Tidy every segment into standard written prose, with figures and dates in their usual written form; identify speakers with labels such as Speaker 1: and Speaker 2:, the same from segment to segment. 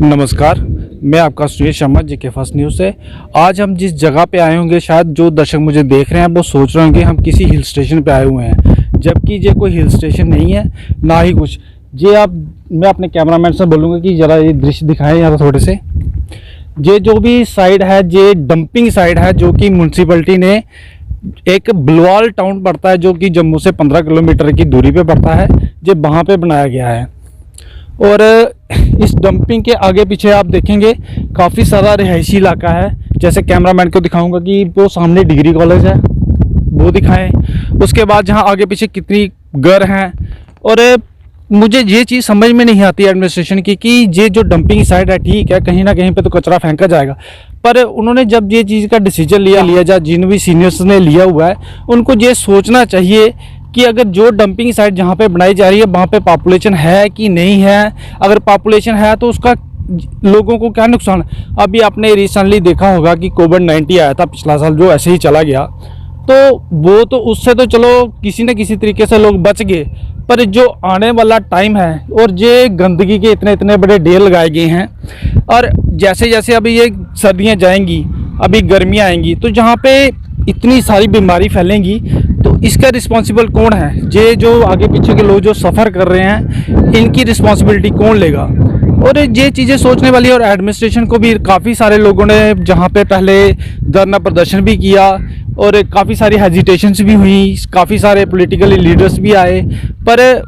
Speaker 1: नमस्कार, मैं आपका सुरेश शर्मा जी के फर्स्ट न्यूज़ से। आज हम जिस जगह पे आए होंगे, शायद जो दर्शक मुझे देख रहे हैं वो सोच रहे होंगे हम किसी हिल स्टेशन पे आए हुए हैं, जबकि ये कोई हिल स्टेशन नहीं है ना ही कुछ। मैं अपने कैमरामैन से बोलूँगा कि ज़रा ये दृश्य दिखाएं यहाँ थोड़े से। ये जो भी साइड है, ये डंपिंग साइड है जो कि म्यूनसिपैलिटी ने एक बलवाल टाउन पड़ता है जो कि जम्मू से 15 किलोमीटर की दूरी पे पड़ता है, ये वहाँ पे बनाया गया है। और इस डंपिंग के आगे पीछे आप देखेंगे काफ़ी सारा रिहायशी इलाका है। जैसे कैमरामैन को दिखाऊंगा कि वो सामने डिग्री कॉलेज है, वो दिखाएं। उसके बाद जहाँ आगे पीछे कितनी घर हैं। और मुझे ये चीज़ समझ में नहीं आती एडमिनिस्ट्रेशन की कि ये जो डंपिंग साइड है, ठीक है कहीं ना कहीं पे तो कचरा फेंका जाएगा, पर उन्होंने जब ये चीज़ का डिसीजन लिया जा जिन भी सीनियर्स ने लिया हुआ है उनको ये सोचना चाहिए कि अगर जो डंपिंग साइट जहाँ पे बनाई जा रही है वहाँ पे पॉपुलेशन है कि नहीं है। अगर पॉपुलेशन है तो उसका लोगों को क्या नुकसान। अभी आपने रिसेंटली देखा होगा कि कोविड-19 आया था पिछला साल, जो ऐसे ही चला गया, तो वो तो उससे तो चलो किसी न किसी तरीके से लोग बच गए, पर जो आने वाला टाइम है और ये गंदगी के इतने इतने बड़े ढेर लगाए गए हैं। और जैसे जैसे अभी ये सर्दियाँ जाएंगी, अभी गर्मियाँ आएंगी, तो जहाँ पे इतनी सारी बीमारी फैलेंगी तो इसका रिस्पॉन्सिबल कौन है। ये जो आगे पीछे के लोग जो सफ़र कर रहे हैं, इनकी रिस्पॉन्सिबिलिटी कौन लेगा। और ये चीज़ें सोचने वाली। और एडमिनिस्ट्रेशन को भी काफ़ी सारे लोगों ने जहाँ पे पहले धरना प्रदर्शन भी किया और काफ़ी सारी हेजिटेशंस भी हुई, काफ़ी सारे पॉलिटिकल लीडर्स भी आए, पर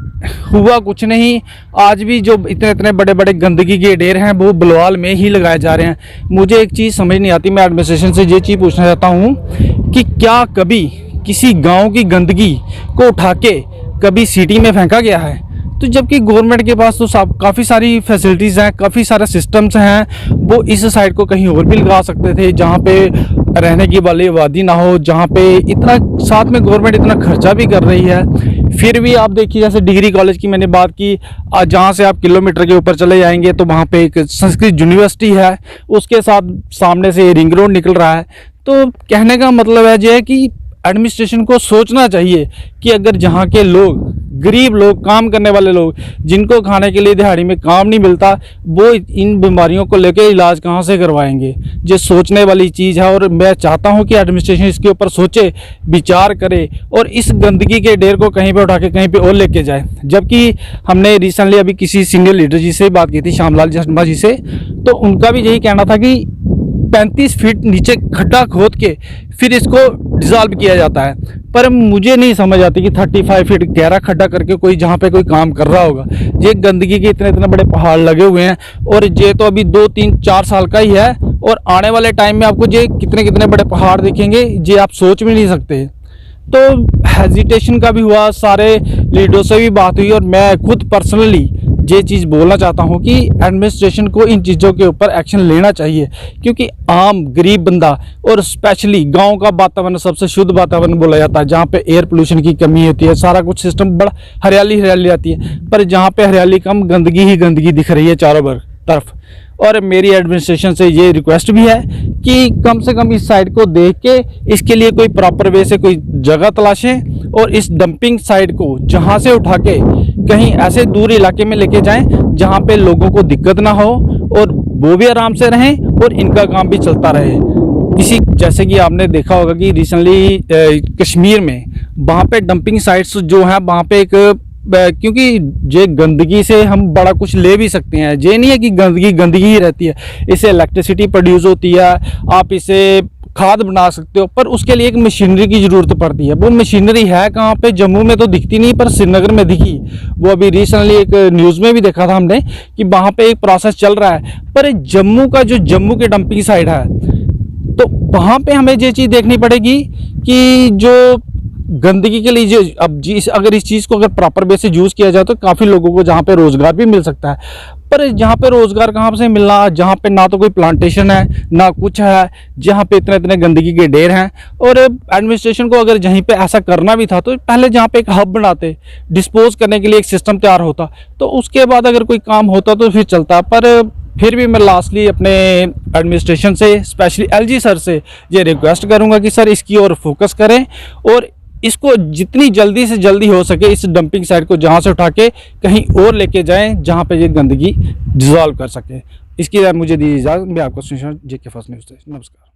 Speaker 1: हुआ कुछ नहीं। आज भी जो इतने इतने बड़े बड़े गंदगी के ढेर हैं वो बलवाल में ही लगाए जा रहे हैं। मुझे एक चीज़ समझ नहीं आती, मैं एडमिनिस्ट्रेशन से ये चीज़ पूछना चाहता हूँ कि क्या कभी किसी गांव की गंदगी को उठा के कभी सिटी में फेंका गया है। तो जबकि गवर्नमेंट के पास तो काफ़ी सारी फैसिलिटीज़ हैं, काफ़ी सारे सिस्टम्स हैं, वो इस साइड को कहीं और भी लगा सकते थे जहाँ पे रहने की वाली आबादी ना हो, जहाँ पे इतना साथ में गवर्नमेंट इतना खर्चा भी कर रही है। फिर भी आप देखिए, जैसे डिग्री कॉलेज की मैंने बात की, जहाँ से आप किलोमीटर के ऊपर चले जाएंगे तो वहाँ पे एक संस्कृत यूनिवर्सिटी है, उसके साथ सामने से रिंग रोड निकल रहा है। तो कहने का मतलब है ये है कि एडमिनिस्ट्रेशन को सोचना चाहिए कि अगर जहाँ के लोग, गरीब लोग, काम करने वाले लोग, जिनको खाने के लिए दिहाड़ी में काम नहीं मिलता, वो इन बीमारियों को लेकर इलाज कहाँ से करवाएंगे। ये सोचने वाली चीज़ है और मैं चाहता हूँ कि एडमिनिस्ट्रेशन इसके ऊपर सोचे, विचार करे और इस गंदगी के ढेर को कहीं पे उठा के कहीं पे और लेके जाए। जबकि हमने रिसेंटली अभी किसी सीनियर लीडर जी से बात की थी, श्यामलाल शर्मा जी से, तो उनका भी यही कहना था कि 35 फीट नीचे खड्डा खोद के फिर इसको डिसॉल्व किया जाता है। पर मुझे नहीं समझ आती कि 35 फीट गहरा खड्डा करके कोई जहाँ पे कोई काम कर रहा होगा। ये गंदगी के इतने इतने बड़े पहाड़ लगे हुए हैं और ये तो अभी 2, 3, 4 साल का ही है और आने वाले टाइम में आपको ये कितने कितने बड़े पहाड़ दिखेंगे, ये आप सोच भी नहीं सकते। तो हेजिटेशन का भी हुआ, सारे लीडरों से भी बात हुई और मैं खुद पर्सनली ये चीज़ बोलना चाहता हूँ कि एडमिनिस्ट्रेशन को इन चीज़ों के ऊपर एक्शन लेना चाहिए, क्योंकि आम गरीब बंदा और स्पेशली गांव का वातावरण सबसे शुद्ध वातावरण बोला जाता है, जहाँ पे एयर पोल्यूशन की कमी होती है, सारा कुछ सिस्टम बड़ा हरियाली हरियाली आती है, पर जहाँ पे हरियाली कम, गंदगी ही गंदगी दिख रही है चारों तरफ। और मेरी एडमिनिस्ट्रेशन से ये रिक्वेस्ट भी है कि कम से कम इस साइड को देख के इसके लिए कोई प्रॉपर वे से कोई जगह तलाशें और इस डंपिंग साइड को जहाँ से उठा के कहीं ऐसे दूर इलाके में लेके जाएं जहाँ पे लोगों को दिक्कत ना हो और वो भी आराम से रहें और इनका काम भी चलता रहे। इसी जैसे कि आपने देखा होगा कि रिसेंटली कश्मीर में वहाँ पे डंपिंग साइट्स जो हैं वहाँ पे एक, क्योंकि ये गंदगी से हम बड़ा कुछ ले भी सकते हैं, ये नहीं है कि गंदगी गंदगी ही रहती है, इससे इलेक्ट्रिसिटी प्रोड्यूस होती है, आप इसे खाद बना सकते हो, पर उसके लिए एक मशीनरी की ज़रूरत पड़ती है। वो मशीनरी है कहाँ पे, जम्मू में तो दिखती नहीं, पर श्रीनगर में दिखी। वो अभी रिसेंटली एक न्यूज़ में भी देखा था हमने कि वहाँ पे एक प्रोसेस चल रहा है। पर जम्मू की डंपिंग साइड है, तो वहाँ पे हमें ये चीज़ देखनी पड़ेगी कि जो गंदगी के लिए जो अगर इस चीज़ को अगर प्रॉपर वे से यूज़ किया जाए तो काफ़ी लोगों को जहाँ पे रोज़गार भी मिल सकता है। पर जहाँ पे रोज़गार कहाँ से मिलना, जहाँ पे ना तो कोई प्लांटेशन है ना कुछ है, जहाँ पे इतने इतने गंदगी के ढेर हैं। और एडमिनिस्ट्रेशन को अगर यहीं पे ऐसा करना भी था तो पहले जहाँ पे एक हब बनाते, डिस्पोज करने के लिए एक सिस्टम तैयार होता, तो उसके बाद अगर कोई काम होता तो फिर चलता। पर फिर भी मैं लास्टली अपने एडमिनिस्ट्रेशन से, स्पेशली एलजी सर से ये रिक्वेस्ट करूँगा कि सर इसकी ओर फोकस करें और इसको जितनी जल्दी से जल्दी हो सके इस डंपिंग साइट को जहाँ से उठा के कहीं और लेके जाएं जहाँ पे ये गंदगी डिसॉल्व कर सके। इसकी मुझे दीजिए इजाज़त। मैं आपका Sunil Sharma, JK first news से। नमस्कार।